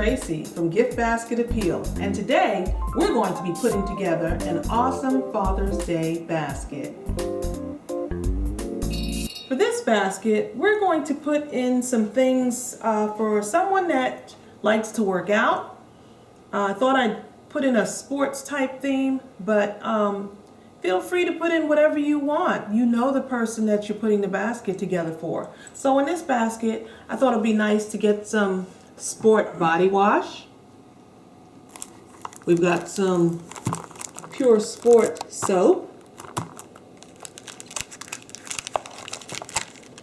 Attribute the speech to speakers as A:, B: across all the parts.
A: Tracy from Giftbasketappeal, and today we're going to be putting together an awesome Father's Day basket. For this basket, we're going to put in some things for someone that likes to work out. I thought I'd put in a sports type theme, but feel free to put in whatever you want. You know the person that you're putting the basket together for. So in this basket, I thought it'd be nice to get some sport body wash. We've got some Pure Sport soap.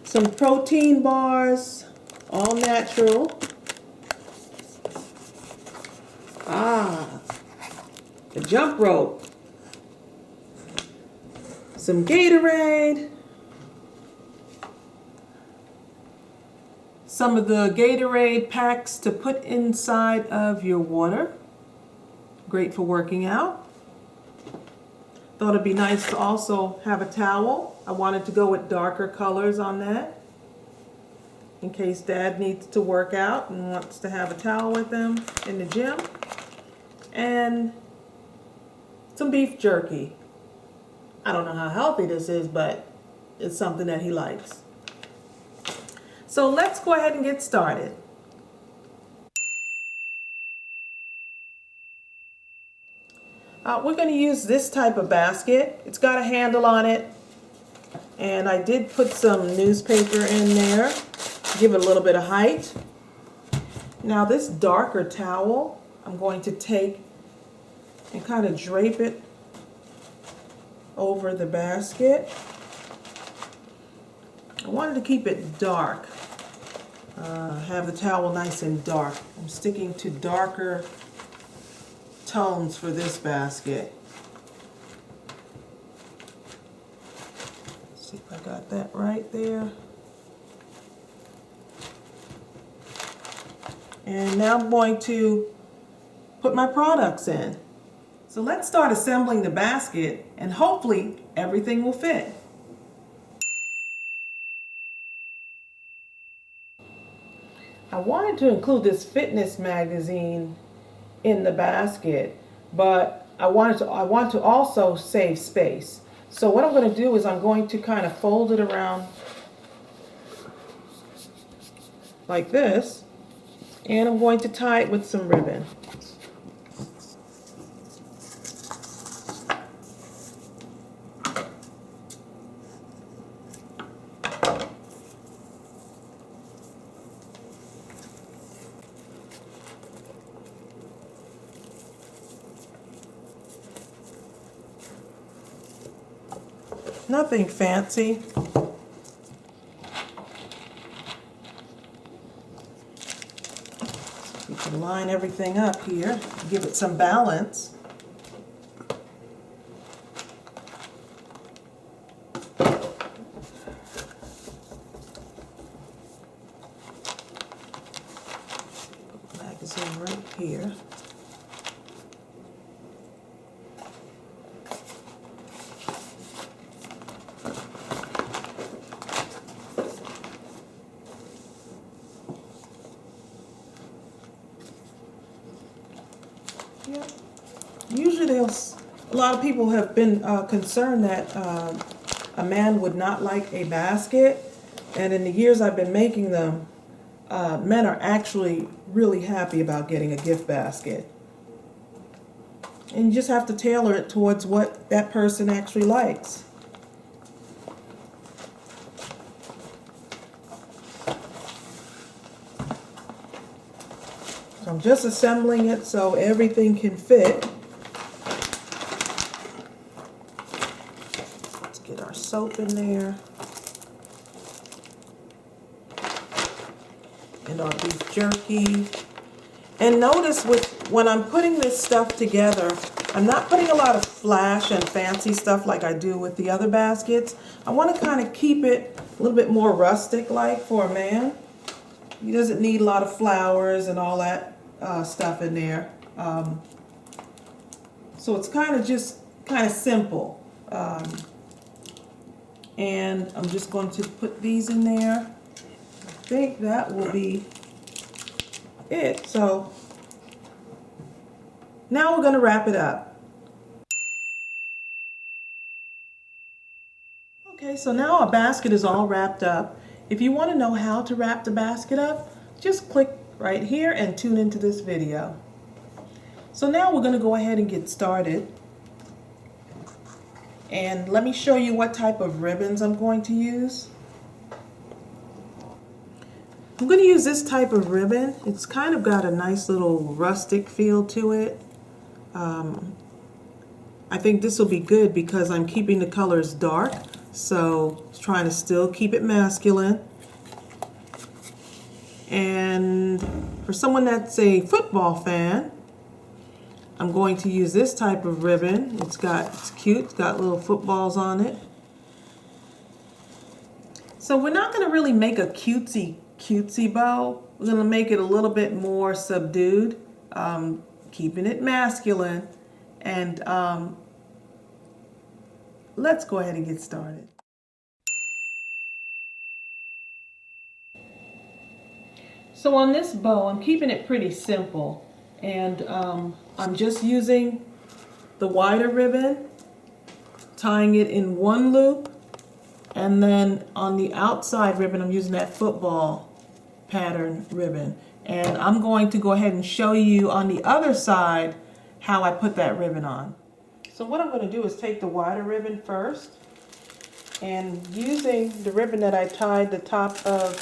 A: Some protein bars, all natural. The jump rope. Some Gatorade. Some of the Gatorade packs to put inside of your water. Great for working out. Thought it'd be nice to also have a towel. I wanted to go with darker colors on that, in case Dad needs to work out and wants to have a towel with him in the gym. And some beef jerky. I don't know how healthy this is, but it's something that he likes. So let's go ahead and get started. We're going to use this type of basket. It's got a handle on it, and I did put some newspaper in there to give it a little bit of height. Now this darker towel, I'm going to take and kind of drape it over the basket. I wanted to keep it dark. Have the towel nice and dark. I'm sticking to darker tones for this basket. Let's see if I got that right there. And now I'm going to put my products in. So let's start assembling the basket, and hopefully everything will fit. I wanted to include this fitness magazine in the basket, but I want to also save space. So what I'm going to do is I'm going to kind of fold it around like this, and I'm going to tie it with some ribbon. Nothing fancy. You can line everything up here, give it some balance. Put the magazine right here. Yeah. Usually a lot of people have been concerned that a man would not like a basket, and in the years I've been making them, men are actually really happy about getting a gift basket. And you just have to tailor it towards what that person actually likes. So I'm just assembling it so everything can fit. Let's get our soap in there. And our beef jerky. And notice when I'm putting this stuff together, I'm not putting a lot of flash and fancy stuff like I do with the other baskets. I want to kind of keep it a little bit more rustic-like for a man. He doesn't need a lot of flowers and all that stuff in there. So it's kind of simple. And I'm just going to put these in there. I think that will be it. So Now we're going to wrap it up. Okay, so now our basket is all wrapped up. If you want to know how to wrap the basket up, just click right here and tune into this video. So now we're going to go ahead and get started. And let me show you what type of ribbons I'm going to use. I'm going to use this type of ribbon. It's kind of got a nice little rustic feel to it. I think this will be good because I'm keeping the colors dark, so I'm trying to still keep it masculine. And for someone that's a football fan, I'm going to use this type of ribbon. It's cute, it's got little footballs on it. So we're not going to really make a cutesy bow. We're going to make it a little bit more subdued, keeping it masculine. And let's go ahead and get started. So on this bow, I'm keeping it pretty simple. And I'm just using the wider ribbon, tying it in one loop, and then on the outside ribbon, I'm using that football pattern ribbon. And I'm going to go ahead and show you on the other side how I put that ribbon on. So what I'm going to do is take the wider ribbon first, and using the ribbon that I tied the top of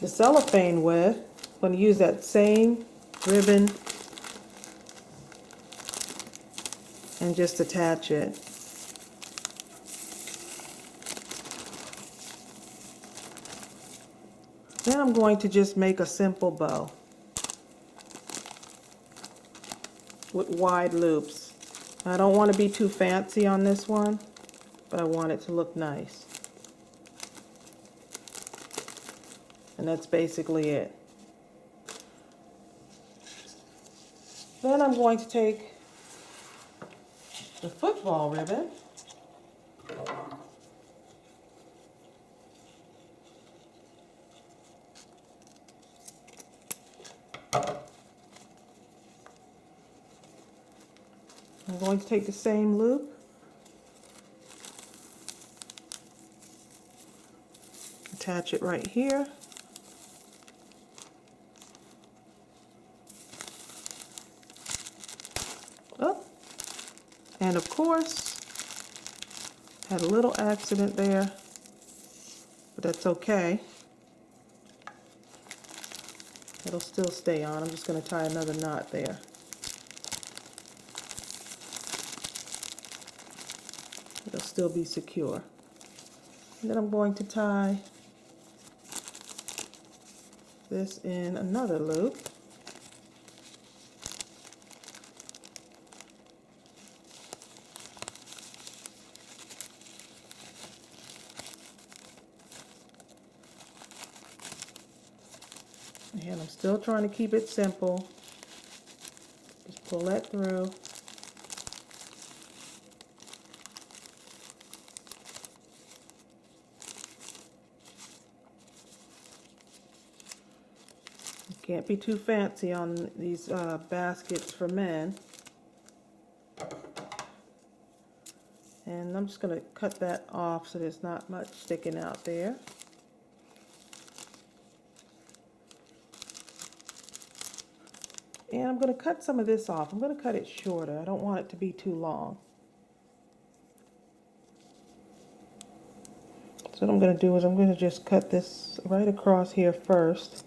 A: the cellophane with, I'm going to use that same ribbon and just attach it. Then I'm going to just make a simple bow with wide loops. I don't want to be too fancy on this one, but I want it to look nice. And that's basically it. Then I'm going to take the football ribbon I'm going to take the same loop, attach it right here, oh, and of course, had a little accident there, but that's okay. It'll still stay on. I'm just going to tie another knot there. It'll still be secure. And then I'm going to tie this in another loop. And I'm still trying to keep it simple. Just pull that through. Can't be too fancy on these baskets for men. And I'm just going to cut that off so there's not much sticking out there. And I'm going to cut some of this off. I'm going to cut it shorter. I don't want it to be too long. So what I'm going to do is I'm going to just cut this right across here first.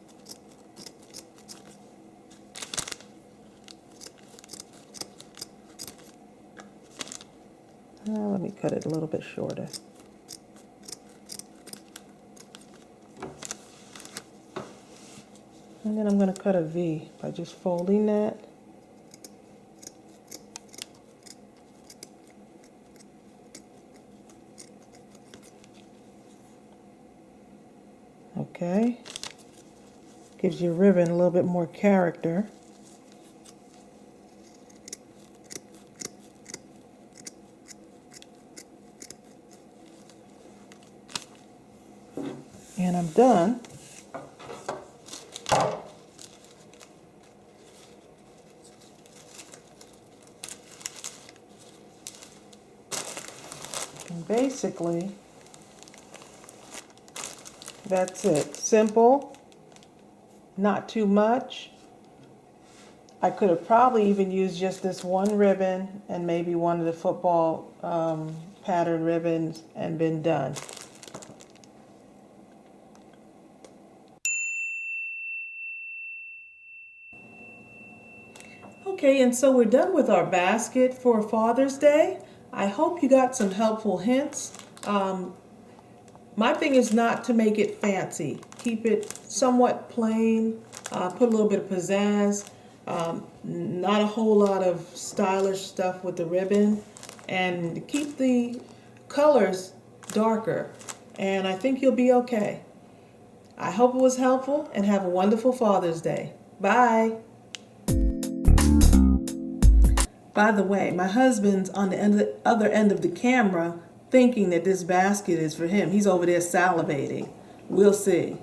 A: Let me cut it a little bit shorter. And then I'm going to cut a V by just folding that. Okay. Gives your ribbon a little bit more character. And I'm done. basically, that's it. Simple, not too much. I could have probably even used just this one ribbon and maybe one of the football pattern ribbons and been done. Okay, and so we're done with our basket for Father's Day. I hope you got some helpful hints. My thing is not to make it fancy. Keep it somewhat plain, put a little bit of pizzazz, not a whole lot of stylish stuff with the ribbon, and keep the colors darker. And I think you'll be okay. I hope it was helpful, and have a wonderful Father's Day. Bye. By the way, my husband's on the other end of the camera thinking that this basket is for him. He's over there salivating. We'll see.